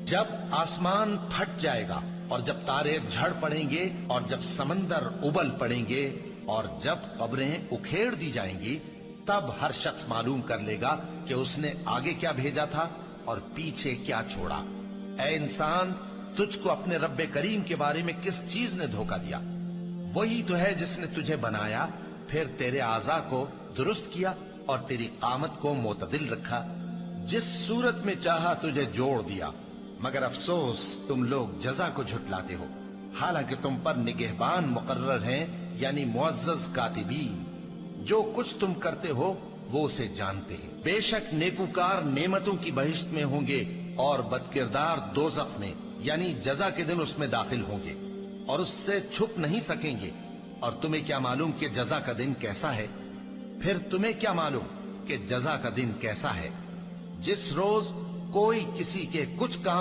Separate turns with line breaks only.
جب آسمان پھٹ جائے گا اور جب تارے جھڑ پڑیں گے اور جب سمندر ابل پڑیں گے اور جب قبریں اکھیڑ دی جائیں گی، تب ہر شخص معلوم کر لے گا کہ اس نے آگے کیا بھیجا تھا اور پیچھے کیا چھوڑا۔ اے انسان، تجھ کو اپنے رب کریم کے بارے میں کس چیز نے دھوکہ دیا؟ وہی تو ہے جس نے تجھے بنایا، پھر تیرے اعضاء کو درست کیا اور تیری قامت کو معتدل رکھا، جس صورت میں چاہا تجھے جوڑ دیا۔ مگر افسوس تم لوگ جزا کو جھٹلاتے ہو، حالانکہ تم پر نگہبان مقرر ہیں، یعنی معزز کاتبین۔ جو کچھ تم کرتے ہو وہ اسے جانتے ہیں۔ بے شک نیکوکار نعمتوں کی بہشت میں ہوں گے اور بدکردار دوزخ میں، یعنی جزا کے دن اس میں داخل ہوں گے اور اس سے چھپ نہیں سکیں گے۔ اور تمہیں کیا معلوم کہ جزا کا دن کیسا ہے؟ پھر تمہیں کیا معلوم کہ جزا کا دن کیسا ہے؟ جس روز کوئی کسی کے کچھ کام